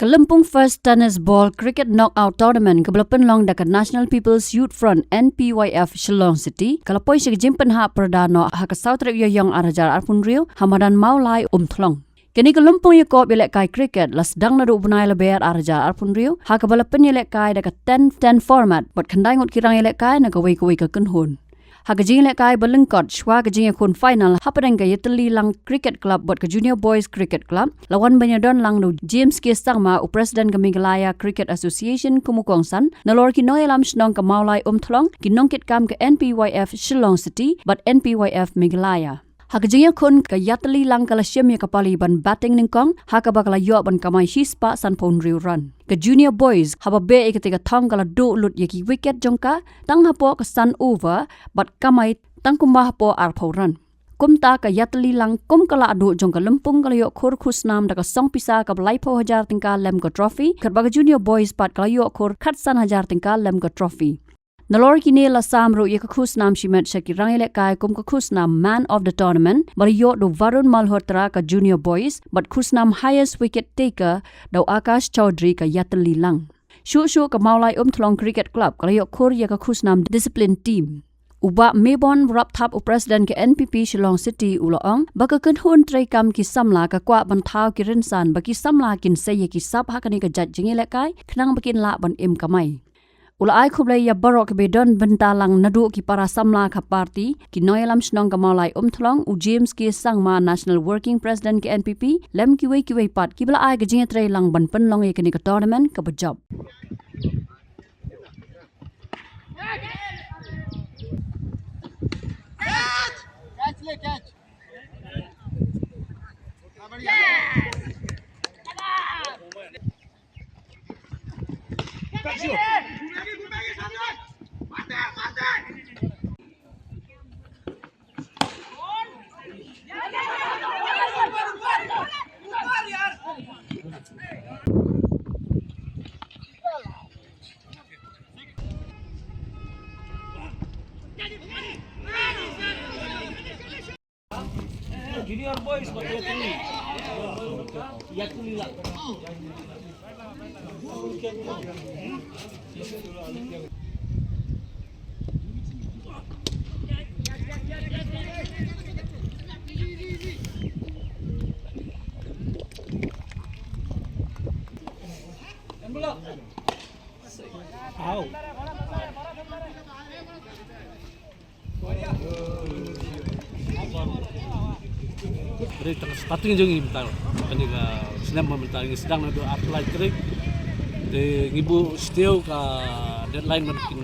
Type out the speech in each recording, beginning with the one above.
Lympung First Tennis Ball Cricket Knockout Tournament kebelapan long dekat National People's Youth Front NPYF Shillong City kalapoi sig jimpen ha perdana ha ka South Rep Yoyong arajar arpun rio hamadan maulai thlong. Kini ke Lympung Ïakob Lehkai cricket las dang na ubnai leber arajar arpun rio ha ka balapan Lehkai dekat 10-10 format bot kandai ngot kirang Lehkai na kawai ka kenhun. Hakajing Lehkai berlengkot shwa kajing akun final hapadang ke Īatyllilang Cricket Club buat ke Junior Boys Cricket Club lawan banyadon lang do James Kisangma u Presiden ke Meghalaya Cricket Association kumukongsan nalor ki noyalam snong ke maulai thlong ki nongkit kam ke NPYF Shillong City but NPYF Meghalaya. Hakajing akun ke Īatyllilang kalasyam ya kapali ban batting ningkong hakabakala yo ban kamai hispa san pon riu run. Ke Junior Boys haba be ketika thong kala do lut yaki wicket jongka tang hapo ke sun over but kamai tang kumba hapo arpau run. Kumta ke Īatyllilang kum kala adu jongka Lympung kala yo Khur khusnam da ka song pisa ka laipo hajar tingka lem ka trophy kat baga Junior Boys pat kala yo Khur khatsan hajar tingka lem ka trophy. Nalor kini la samro ye ka khusnam shimet shaki rang Lehkai kum ka khusnam man of the tournament bari yo do Varun Malhotra ka Junior Boys but khusnam highest wicket taker do Akash Chaudhry ka Īatyllilang. Shu ka maulai thlong cricket club kala yo Khur ye ka khusnam discipline team. Uba Mebon rap thap u Presiden ke NPP Shillong City uloong baka kenhun tray kam ki samla ka kwa ban thau ki rinsan baki samla kin seye ki sab hakani ka jat jingi Lehkai khnang bakin la ban im kamai. Ula Ïakob ya barok bedon bentalang nadu ki para samla ka parti ki noyalam snong ka maulai thlong u James Kisangma National Working President ke NPP lem ki wei pat ki bala ai ka jingi tray lang ban penlong ye kini ka tournament ka bajab. Catch. Junior Boys Īatyllilang. Dari tengah starting Jong bentar, kani ka senam bentar ini sedang nado apply trik, de ngibu still ka deadline makin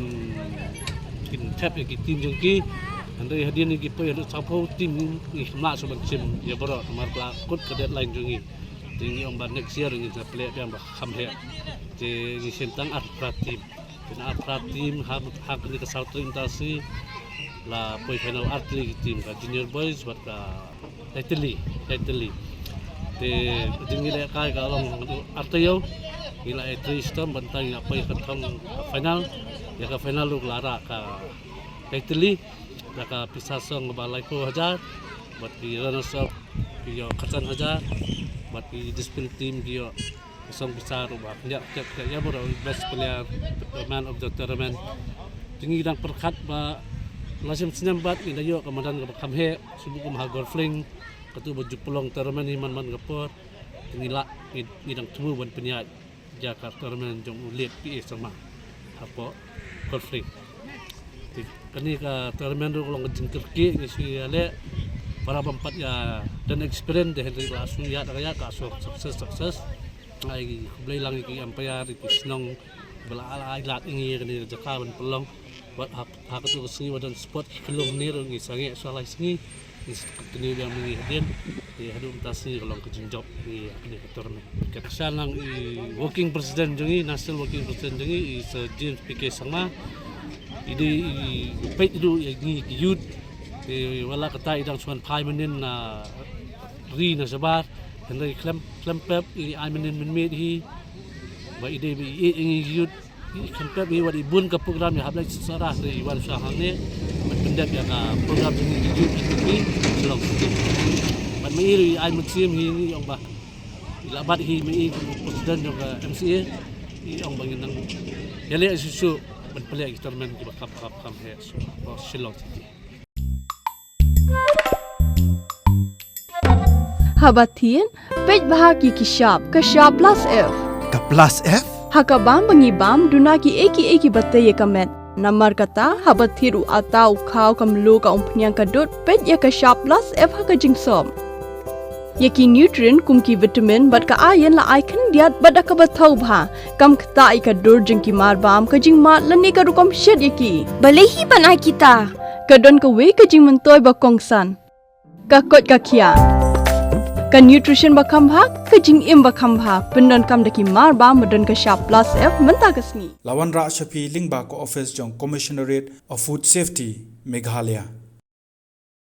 tap ya tim Jong ki, andai hadiah ni kipo ya sapo tim ni semua sobat sim ya baru nomor pelakut ke deadline Jong ni, tinggi omba next year ni kita play dia ambak kamhe, de ni sentang atra tim hak ni ke South Intasi la poi final artli tim ka Junior Boys buat ka Ïatylllilang. Te jingi Lehkai ka long artayo ila Ïatylllilang bantang ya poi ka final ya ka final lu lara ka Ïatylllilang da ka pisasong balai ko hajar buat ki runners up ki yo khatsan hajar buat ki discipline team ki yo song besar ubah ya bro best player man of the tournament jingi dang perkat ba lasim senyambat ina yo kamadan ka kamhe subuh kumah golfling katu baju pelong tournament himan man gapor ngila ngidang tumu ban penyat Jakarta tournament Jong ulit pi sama apo golfling kani ka tournament ro long jingkerki ni siale para pempat ya dan experience de Henry langsung ya kaya ka sukses ai Īatyllilang ki empire ki snong bala ala lat ingi kani Jakarta ban pelong buat hak tu sengi wadan sport kelong ni rongi sange soalai sengi ini yang mengihatin di hadu mutasi kalau kejinjok di tournament. Kesanang working president Jongi national working president Jongi is James PK sama ini page itu yang youth di wala kata idang suan pai menin na ri na sabar henry klempep ini ai menin menmit hi ba ide ini youth klempep hi wadi bun ke program ya hablai sejarah dari wan sahang ni pendek ya program ini youth ini Shillong City. Ban mai ai musim hi yang ba ilabat hi mi presiden juga MCA yang bangin nang yale isu berpelai eksperimen di bakap he Shillong City. Habatin pej bahagi kishap plus F Ka plus F? hakabam bangibam dunaki eki batay kamet namar kata habathiru atau kau kamlu ka umpnyang kadut pej ya kishap plus F hakajingsom yaki nutrient kumki vitamin bat ka iron la icon diat bada ka bathau bha kam khta ika dur jingki marbam ka jingma lani ka rukom shed yaki balehi banai kita kadon ka we ka jing mentoy ba kongsan ka kot ka khia ka nutrition ba khambha ka jing im ba khambha pendon kam daki marbam badon ka sharp plus F menta kasni Lawan Ra Shapi Lingba ko office jong Commissionerate of Food Safety Meghalaya.